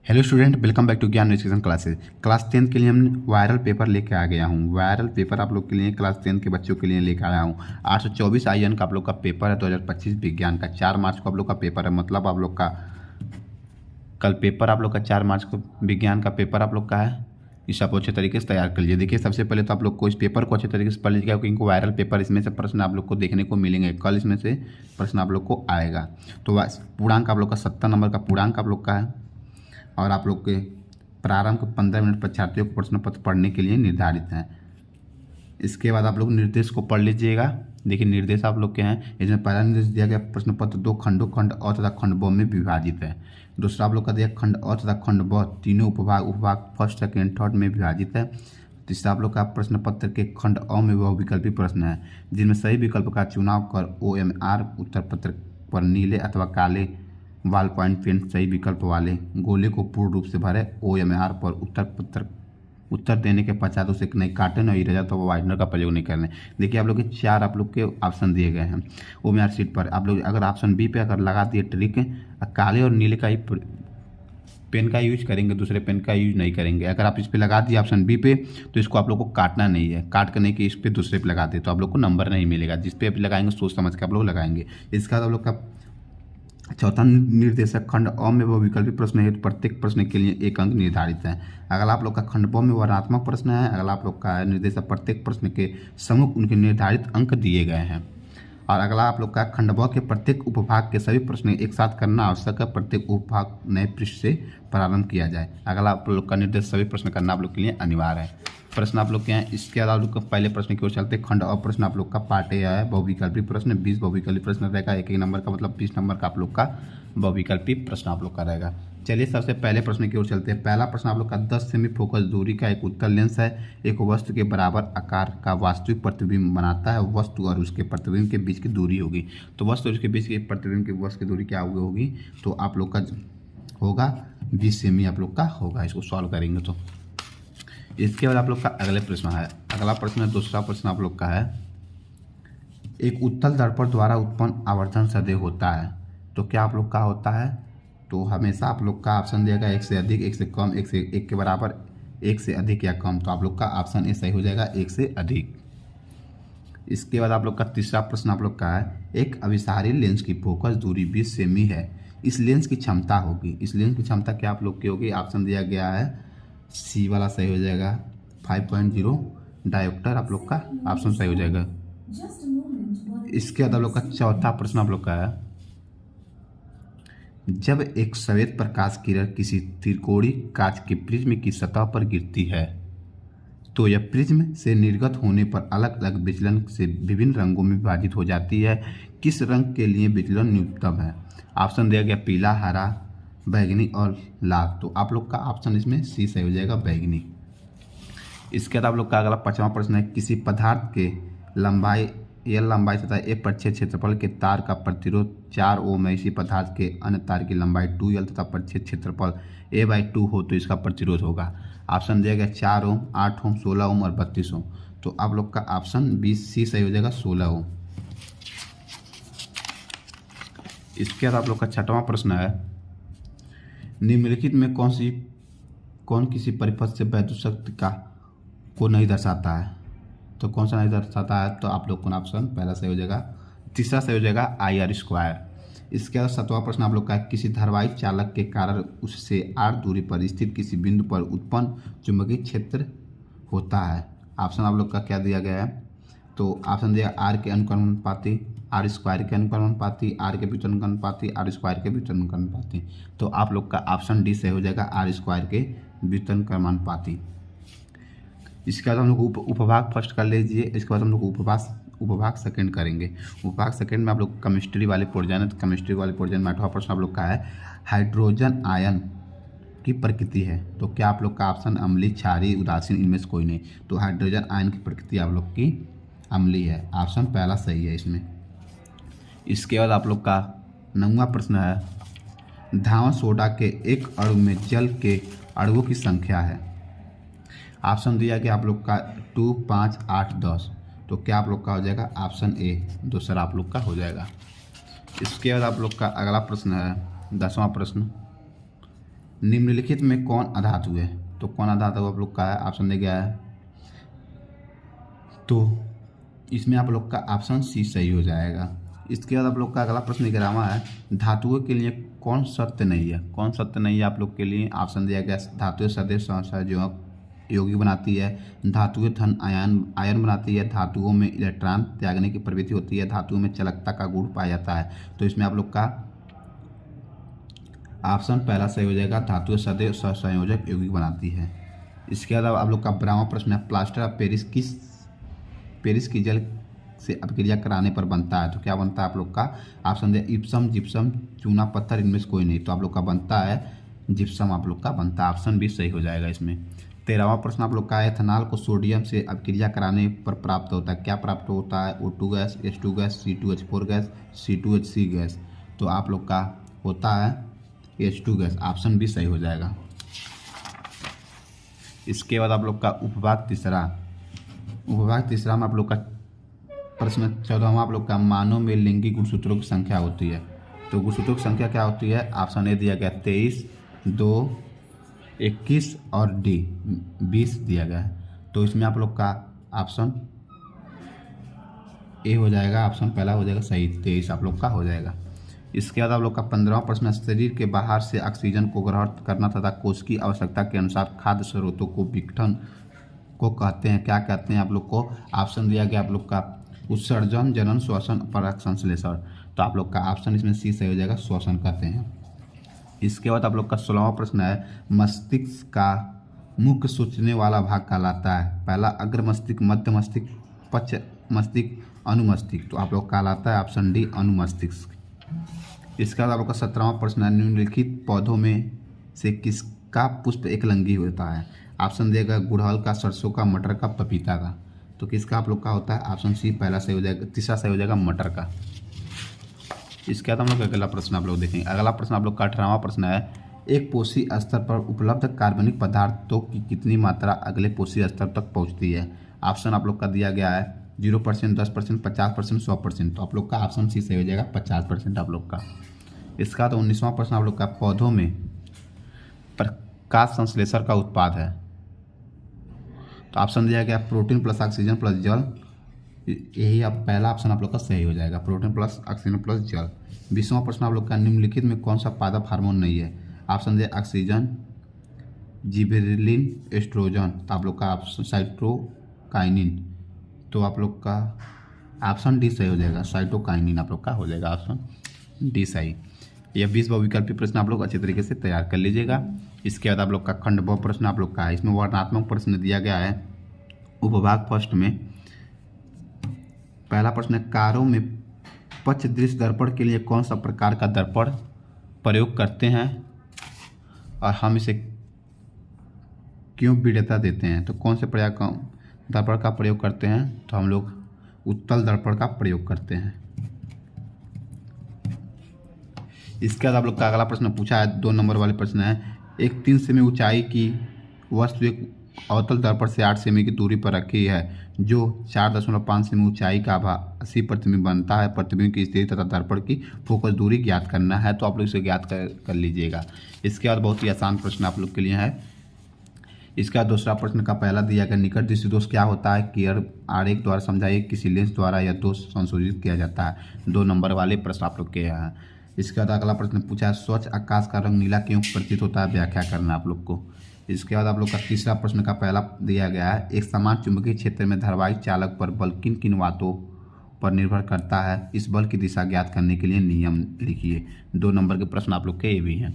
Hello student, welcome back to Gyan Education Classes. Class 10 के लिए हम वायरल पेपर लेके आ गया हूँ। वायरल पेपर आप लोग के लिए क्लास 10 के बच्चों के लिए लेकर आया हूँ। 824 IN का आप लोग का पेपर है। 2025 विज्ञान का 4 मार्च को आप लोग का पेपर है। मतलब आप लोग का कल पेपर आप लोग का 4 मार्च को विज्ञान का पेपर आप लोग का है। इस आप अच्छे तरीके से तैयार कर लीजिए। देखिए, सबसे पहले तो आप लोग को इस पेपर को अच्छे तरीके से पढ़ लीजिएगा, क्योंकि वायरल पेपर इसमें से प्रश्न आप लोग को देखने को मिलेंगे। कल इसमें से प्रश्न आप लोग को आएगा। तो पूर्णांक आप लोग का 70 नंबर का पूर्णांक आप लोग का है। और आप लोग के प्रारंभ 15 मिनट परीक्षार्थियों को प्रश्न पत्र पढ़ने के लिए निर्धारित हैं। इसके बाद आप लोग निर्देश को पढ़ लीजिएगा। देखिए, निर्देश आप लोग के हैं। इसमें पहला निर्देश दिया गया, प्रश्न पत्र 2 खंडों, खंड अ तथा खंड ब में विभाजित है। दूसरा आप लोग का दिया, खंड अ तथा खंड ब तीनों उपभाग फर्स्ट सेकेंड थर्ड में विभाजित है। तीसरा आप लोग का प्रश्न पत्र के खंड अ में बहुविकल्पी प्रश्न है, जिनमें सही विकल्प का चुनाव कर OMR उत्तर पत्र पर नीले अथवा काले बॉल पॉइंट पेन सही विकल्प वाले गोले को पूर्ण रूप से भरे। OMR पर उत्तर देने के पश्चात उसे नहीं काटे, नहीं इरेजर तो वाइडनर का प्रयोग नहीं करने। देखिए, आप लोग के 4 आप लोग के ऑप्शन दिए गए हैं OMR सीट पर। आप लोग अगर ऑप्शन बी पे अगर लगा दिए ट्रिक, काले और नीले का ही पेन का यूज करेंगे, दूसरे पेन का यूज नहीं करेंगे। अगर आप इस पे लगा दिए ऑप्शन बी पे, तो इसको आप लोग को काटना नहीं है। काट करने के इस पे दूसरे पे लगा दे तो आप लोग को नंबर नहीं मिलेगा। जिस पे आप लगाएंगे सोच समझ के आप लोग लगाएंगे। इसका आप लोग का चौथा निर्देशक खंड अ में बहुविकल्पी प्रश्न है, तो प्रत्येक प्रश्न के लिए 1 अंक निर्धारित है। अगर आप लोग का खंड ब में वर्णनात्मक प्रश्न है, अगर आप लोग का निर्देशक प्रत्येक प्रश्न के सम्मुख उनके निर्धारित अंक दिए गए हैं। और अगला आप लोग का खंड ब के प्रत्येक उपभाग के सभी प्रश्न एक साथ करना आवश्यक है। प्रत्येक उपभाग नए पृष्ठ से प्रारंभ किया जाए। अगला आप लोग का निर्देश सभी प्रश्न करना आप लोग के लिए अनिवार्य है। प्रश्न आप लोग के हैं। इसके बाद आप लोग का पहले प्रश्न की ओर चलते। खंड अ प्रश्न आप लोग का पार्ट ए है, बहुविकल्पी प्रश्न 20 बहुविकल्पी प्रश्न रहेगा। 1 नंबर का मतलब 20 नंबर का आप लोग का बहुविकल्पी प्रश्न आप लोग का रहेगा। चलिए, सबसे पहले प्रश्न की ओर चलते हैं। पहला प्रश्न आप लोग का 10 सेमी फोकस दूरी का एक उत्तल लेंस है, एक वस्तु के बराबर आकार का वास्तविक प्रतिबिंब बनाता है। वस्तु और उसके प्रतिबिंब के बीच की दूरी होगी। तो वस्तु और उसके बीच के प्रतिबिंब की वस्तु की दूरी क्या होगी? तो आप लोग का होगा 20 सेमी आप लोग का होगा। इसको सॉल्व करेंगे तो इसके बाद आप लोग का अगले प्रश्न है। अगला प्रश्न, दूसरा प्रश्न आप लोग का है, एक उत्तल दर्पण द्वारा उत्पन्न आवर्धन सदैव होता है। तो क्या आप लोग का होता है? तो हमेशा आप लोग का ऑप्शन दिया गया 1 से अधिक, 1 से कम, 1 से 1 के बराबर, 1 से अधिक या कम। तो आप लोग का ऑप्शन ए सही हो जाएगा, 1 से अधिक। इसके बाद आप लोग का तीसरा प्रश्न आप लोग का है, एक अभिसारी लेंस की फोकस दूरी 20 सेमी है। इस लेंस की क्षमता होगी। इस लेंस की क्षमता क्या आप लोग की होगी? ऑप्शन दिया गया है सी वाला सही हो जाएगा, 5.0 डायोप्टर आप लोग का ऑप्शन सही हो जाएगा। इसके बाद आप लोग का चौथा प्रश्न आप लोग का है, जब एक श्वेत प्रकाश किरण किसी त्रिकोणीय कांच के प्रिज्म की सतह पर गिरती है, तो यह प्रिज्म से निर्गत होने पर अलग अलग विचलन से विभिन्न रंगों में विभाजित हो जाती है। किस रंग के लिए विचलन न्यूनतम है? ऑप्शन दिया गया पीला, हरा, बैंगनी और लाल। तो आप लोग का ऑप्शन इसमें सी सही हो जाएगा, बैंगनी। इसके बाद आप लोग का अगला 5वां प्रश्न है, किसी पदार्थ के लंबाई L लंबाई तथा ए परिच्छेद क्षेत्रफल के तार का प्रतिरोध 4 ओम है। इसी पदार्थ के अन्य तार की लंबाई 2L तथा परिच्छेद क्षेत्रफल A/2 हो तो इसका प्रतिरोध होगा। ऑप्शन दिया गया 4 ओम, 8 ओम, 16 ओम और 32 ओम। तो आप लोग का ऑप्शन बी सी सही हो जाएगा, 16 ओम। इसके बाद आप लोग का 6वां प्रश्न है, निम्नलिखित में कौन किसी परिपथ से वैद्युत शक्ति को नहीं दर्शाता है? तो कौन सा नहीं दर्शाता है? तो आप लोग को ऑप्शन पहला सही हो जाएगा, तीसरा सही हो जाएगा IR²। इसके बाद 7वां प्रश्न आप लोग का, किसी धारावाहिक चालक के कारण उससे R दूरी पर स्थित किसी बिंदु पर उत्पन्न चुंबकीय क्षेत्र होता है। ऑप्शन आप लोग का क्या दिया गया है? तो ऑप्शन दिया R के अनुक्रमानुपाती, R² के अनुक्रमानुपाती, R के व्युत्क्रमानुपाती, R² के व्युत्क्रमानुपाती। तो आप लोग का ऑप्शन डी सही हो जाएगा, R² के व्युत्क्रमानुपाती। इसके बाद हम लोग उपभाग फर्स्ट कर लीजिए। इसके बाद हम लोग उपभाग सेकंड करेंगे। उपभाग सेकंड में आप लोग केमिस्ट्री वाले पोर्जन है। तो केमिस्ट्री वाले पोर्जन में 8वां प्रश्न आप लोग का है, हाइड्रोजन आयन की प्रकृति है। तो क्या आप लोग का ऑप्शन अम्लीय, क्षारीय, उदासीन, इनमें से कोई नहीं। तो हाइड्रोजन आयन की प्रकृति आप लोग की अम्लीय है। ऑप्शन पहला सही है इसमें। इसके बाद आप लोग का 9वां प्रश्न है, धावन सोडा के एक अणु में जल के अणुओं की संख्या है। ऑप्शन दिया गया आप लोग का 2, 5, 8, 10। तो क्या आप लोग का हो जाएगा? ऑप्शन ए दूसरा आप लोग का हो जाएगा। इसके बाद आप लोग का अगला प्रश्न है 10वां प्रश्न, निम्नलिखित में कौन अधातु है? तो कौन अधातु आप लोग का है? ऑप्शन दे गया है, तो इसमें आप लोग का ऑप्शन सी सही हो जाएगा। इसके बाद आप लोग का अगला प्रश्न 11वां है, धातुओं के लिए कौन सत्य नहीं है? कौन सत्य नहीं है आप लोग के लिए? ऑप्शन दिया गया, धातुएं सदैव सहसंयोजक योगी बनाती है, धातुएं धन आयन बनाती है, धातुओं में इलेक्ट्रॉन त्यागने की प्रवृत्ति होती है, धातुओं में चालकता का गुण पाया जाता है। तो इसमें आप लोग का ऑप्शन पहला सही हो जाएगा, धातुएं सदैव सहसंयोजक यौगिक बनाती है। इसके बाद आप लोग का 12वां प्रश्न है, प्लास्टर ऑफ पेरिस की जल से अपक्रिया कराने पर बनता है, तो क्या बनता है आप लोग का? ऑप्शन दे, इप्सम, जिप्सम, चूना पत्थर, इनमें से कोई नहीं। तो आप लोग का बनता है जिप्सम, आप लोग का बनता है। ऑप्शन भी सही हो जाएगा इसमें। 13वां प्रश्न आप लोग का है, एथेनॉल को सोडियम से अपक्रिया कराने पर प्राप्त होता है, क्या प्राप्त होता है? O2 gas, H2 gas, C2H4 gas, C2H3 gas. तो आप लोग का होता है H2 गैस। ऑप्शन भी सही हो जाएगा। इसके बाद आप लोग का उपभाग तीसरा में आप लोग का प्रश्न 14वां आप लोग का, मानव में लिंगी गुणसूत्रों की संख्या होती है, तो गुणसूत्रों की संख्या क्या होती है? ऑप्शन ए दिया गया 23, 2, 21 और डी 20 दिया गया है। तो इसमें आप लोग का ऑप्शन ए हो जाएगा, ऑप्शन पहला हो जाएगा सही, 23 आप लोग का हो जाएगा। इसके बाद आप लोग का 15वां प्रश्न, शरीर के बाहर से ऑक्सीजन को ग्रहण करना तथा कोश की आवश्यकता के अनुसार खाद्य स्रोतों को विघटन को कहते हैं, क्या कहते हैं आप लोग को? ऑप्शन दिया गया आप लोग का उत्सर्जन, जनन, श्वसन, पराग संश्लेषण। तो आप लोग का ऑप्शन इसमें सी सही हो जाएगा, श्वसन कहते हैं। इसके बाद आप लोग का 16वां प्रश्न है, मस्तिष्क का मुख्य सोचने वाला भाग कहलाता है, पहला अग्र मस्तिष्क, मध्य मस्तिष्क, पश्च मस्तिष्क, अनुमस्तिष्क। तो आप लोग कहलाता है ऑप्शन डी, अनुमस्तिष्क। इसके बाद आप लोग का 17वां प्रश्न है, निम्नलिखित पौधों में से किसका पुष्प एकलिंगी होता है? ऑप्शन देगा, गुड़हल का, सरसों का, मटर का, पपीता का। तो किसका आप लोग का होता है? ऑप्शन सी पहला सही हो जाएगा, तीसरा सही हो जाएगा मटर का। इसके बाद हम लोग अगला प्रश्न आप लोग देखेंगे। अगला प्रश्न आप लोग का 18वां प्रश्न है, एक पोषी स्तर पर उपलब्ध कार्बनिक पदार्थों की कितनी मात्रा अगले पोषी स्तर तक पहुंचती है? ऑप्शन आप लोग का दिया गया है 0%, 10%, 50%, 100%। तो आप लोग का ऑप्शन सी सही हो जाएगा, 50% आप लोग का। इसका तो 19वां प्रश्न आप लोग का, पौधों में प्रकाश संश्लेषण का उत्पाद है, तो ऑप्शन दिया गया प्रोटीन प्लस ऑक्सीजन प्लस जल। यही आप पहला ऑप्शन आप लोग का सही हो जाएगा, प्रोटीन प्लस ऑक्सीजन प्लस जल। 20वां प्रश्न आप लोग का, निम्नलिखित में कौन सा पादप हार्मोन नहीं है? ऑप्शन दिया ऑक्सीजन, जिबेरेलिन, एस्ट्रोजन। तो आप लोग का ऑप्शन साइटोकाइनिन। तो आप लोग का ऑप्शन डी सही हो जाएगा, साइटोकाइनिन आप लोग का हो जाएगा ऑप्शन डी सही। यह 20 बहुविकल्पी प्रश्न आप लोग अच्छे तरीके से तैयार कर लीजिएगा। इसके बाद आप लोग का खंड बहु प्रश्न आप लोग का है, इसमें वर्णनात्मक प्रश्न दिया गया है। उपभाग फर्स्ट में पहला प्रश्न है, कारों में पक्ष दृश्य दर्पण के लिए कौन सा प्रकार का दर्पण प्रयोग करते हैं और हम इसे क्यों वरीयता देते हैं? तो कौन से प्रकार का दर्पण का प्रयोग करते हैं? तो हम लोग उत्तल दर्पण का प्रयोग करते हैं। इसके बाद आप लोग का अगला प्रश्न पूछा है, 2 नंबर वाले प्रश्न है, एक 3 सेमी ऊंचाई की वस्तु एक अवतल दर्पण से 8 सेमी की दूरी पर रखी है, जो 4.5 सेमी ऊंचाई का आभास 80 प्रतिबिंब बनता है। प्रतिबिंब की स्थिति तथा दर्पण की फोकस दूरी ज्ञात करना है। तो आप लोग इसे ज्ञात कर लीजिएगा। इसके बाद बहुत ही आसान प्रश्न आप लोग के लिए है। इसका दूसरा प्रश्न का पहला दिया गया, निकट दृष्टि दोष क्या होता है? कियर आरेख द्वारा समझाइए, किसी लेंस द्वारा यह दोष संशोधित किया जाता है। 2 नंबर वाले प्रश्न आप लोग के हैं। इसके बाद अगला प्रश्न पूछा है, स्वच्छ आकाश का रंग नीला क्यों प्रतीत होता है? व्याख्या करना आप लोग को। इसके बाद आप लोग का तीसरा प्रश्न का पहला दिया गया है, एक समान चुंबकीय क्षेत्र में धारावाहिक चालक पर बल किन किन बातों पर निर्भर करता है? इस बल की दिशा ज्ञात करने के लिए नियम लिखिए। 2 नंबर के प्रश्न आप लोग के ये भी हैं।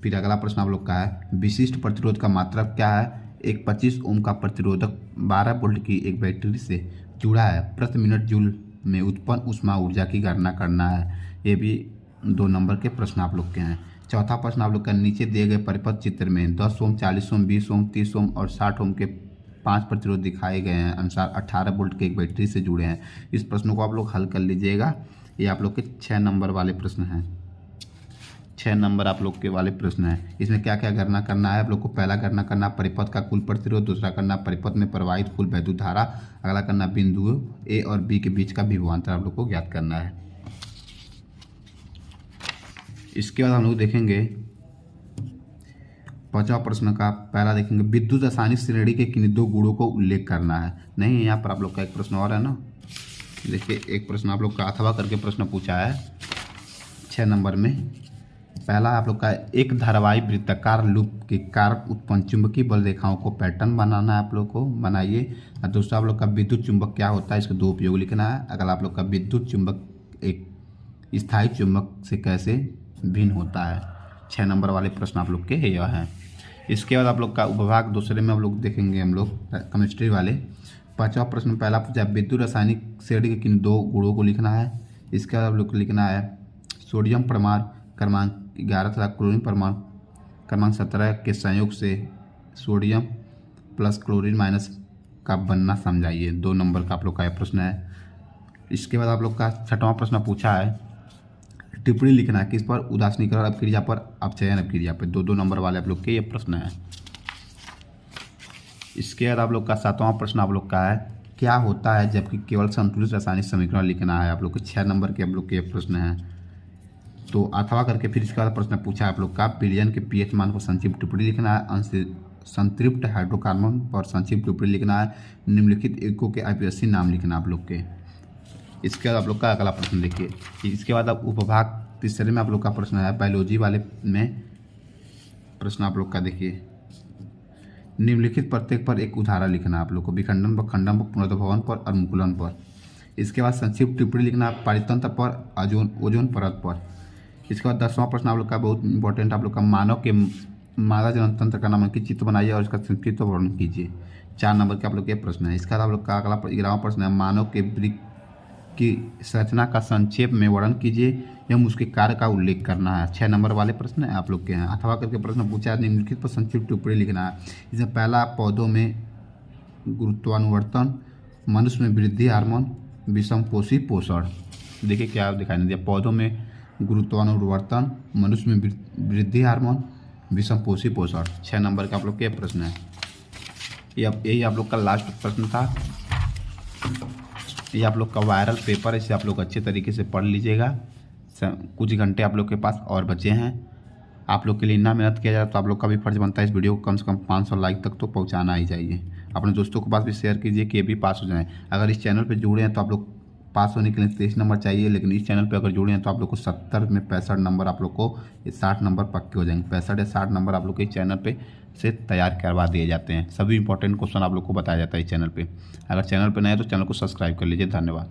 फिर अगला प्रश्न आप लोग का है, विशिष्ट प्रतिरोध का मात्रक क्या है? एक 25 ओम का प्रतिरोधक 12 वोल्ट की एक बैटरी से जुड़ा है, प्रति मिनट जूल में उत्पन्न ऊष्मा ऊर्जा की गणना करना है। ये भी 2 नंबर के प्रश्न आप लोग के हैं। चौथा प्रश्न आप लोग का, नीचे दिए गए परिपथ चित्र में 10 ओम, 40 ओम, 20 ओम, 30 ओम और 60 ओम के 5 प्रतिरोध दिखाए गए हैं, अनुसार 18 वोल्ट के एक बैटरी से जुड़े हैं। इस प्रश्न को आप लोग हल कर लीजिएगा। ये आप लोग के 6 नंबर वाले प्रश्न हैं। 6 नंबर आप लोग के वाले प्रश्न हैं। इसमें क्या क्या गणना करना है आप लोग को? पहला गणना करना परिपथ का कुल प्रतिरोध, दूसरा करना परिपथ में प्रवाहित कुल वैद्युत धारा, अगला करना बिंदुओं ए और बी के बीच का विभवांतर आप लोग को ज्ञात करना है। इसके बाद हम लोग देखेंगे पांचवा प्रश्न का पहला देखेंगे, विद्युत रासायनिक श्रेणी के किन दो गुणों को उल्लेख करना है। नहीं, यहाँ पर आप लोग का एक प्रश्न और है ना, देखिए एक प्रश्न आप लोग का अथवा करके प्रश्न पूछा है 6 नंबर में। पहला आप लोग का, एक धारावाही वृत्ताकार लूप के कारण उत्पन्न चुंबकीय बल रेखाओं को पैटर्न बनाना है, आप लोग को बनाइए। और दूसरा आप लोग का, विद्युत चुंबक क्या होता है, इसके दो उपयोग लिखना है। अगर आप लोग का, विद्युत चुंबक एक स्थायी चुंबक से कैसे भिन्न होता है। 6 नंबर वाले प्रश्न आप लोग के यह हैं। इसके बाद आप लोग का उपभाग दूसरे में आप लोग देखेंगे हम लोग केमिस्ट्री वाले। पांचवा प्रश्न पहला पूछा, विद्युत रासायनिक श्रेणी के किन दो गुणों को लिखना है। इसके बाद आप लोग को लिखना है, सोडियम परमाणु क्रमांक 11 तथा क्लोरीन परमाणु क्रमांक 17 के संयोग से सोडियम प्लस क्लोरीन माइनस का बनना समझाइए। 2 नंबर का आप लोग का यह प्रश्न है। इसके बाद आप लोग का 6वां प्रश्न पूछा है, टिप्पणी लिखना है किस पर, उदासीनीकरण अपक्रिया पर, अपचयन अपक्रिया पर। 2 नंबर वाले आप लोग के ये प्रश्न है। इसके बाद आप लोग का 7वां प्रश्न आप लोग का है, क्या होता है जबकि केवल संतुलित रासायनिक समीकरण लिखना है। आप लोग के 6 नंबर के आप लोग के ये प्रश्न है। तो अथवा करके फिर इसके बाद प्रश्न पूछा है आप लोग का, विलयन के पीएच मान को संक्षिप्त टिप्पणी लिखना है। संतृप्त हाइड्रोकार्बन पर संक्षिप्त टिप्पणी लिखना है। निम्नलिखित एको के आईपीएससी नाम लिखना आप लोग के। इसके बाद आप लोग का अगला प्रश्न देखिए। इसके बाद आप उपभाग तीसरे में आप लोग का प्रश्न है, बायोलॉजी वाले में प्रश्न आप लोग का देखिए, निम्नलिखित प्रत्येक पर एक उदाहरण लिखना आप लोग को, विखंडन पर, खंडन पर, पुनर्भवन पर, अनुकूलन पर। इसके बाद संक्षिप्त टिप्पणी लिखना पारितंत्र पर, ओजोन परत पर। इसके बाद 10वां प्रश्न आप लोग का बहुत इंपॉर्टेंट आप लोग का, मानव के मादा जनन तंत्र का नामांकित चित्र बनाइए और इसका संक्षिप्त वर्णन कीजिए। 4 नंबर के आप लोग के प्रश्न है। इसके बाद आप लोग का अगला 11वां प्रश्न है, मानव के वृक्क की संरचना का संक्षेप में वर्णन कीजिए एवं उसके कार्य का उल्लेख करना है। 6 नंबर वाले प्रश्न है आप लोग के हैं। अथवा करके प्रश्न पूछा है, निम्नलिखित पर संक्षिप्त टिप्पणी लिखना है। इसमें पहला, पौधों में गुरुत्वानुवर्तन, मनुष्य में वृद्धि हार्मोन, विषमपोषी पोषण। देखिए क्या दिखाई नहीं दिया, पौधों में गुरुत्वानुवर्तन, मनुष्य में वृद्धि हार्मोन, विषमपोषी पोषण। 6 नंबर का आप लोग के प्रश्न है। यही आप लोग का लास्ट प्रश्न था। ये आप लोग का वायरल पेपर है, इसे आप लोग अच्छे तरीके से पढ़ लीजिएगा। कुछ घंटे आप लोग के पास और बचे हैं। आप लोग के लिए इतना मेहनत किया जाए तो आप लोग का भी फर्ज बनता है इस वीडियो को कम से कम 500 लाइक तक तो पहुंचाना ही चाहिए। अपने दोस्तों के पास भी शेयर कीजिए कि ये भी पास हो जाएं। अगर इस चैनल पे जुड़े हैं तो आप लोग पास होने के लिए 23 नंबर चाहिए, लेकिन इस चैनल पे अगर जुड़े हैं तो आप लोग को 70 में 65 नंबर, आप लोग को 60 नंबर पक्के हो जाएंगे। 65 या 60 नंबर आप लोग के इस चैनल पे से तैयार करवा दिए जाते हैं। सभी इंपॉर्टेंट क्वेश्चन आप लोग को बताया जाता है इस चैनल पे। अगर चैनल पे नए हैं तो चैनल को सब्सक्राइब कर लीजिए। धन्यवाद।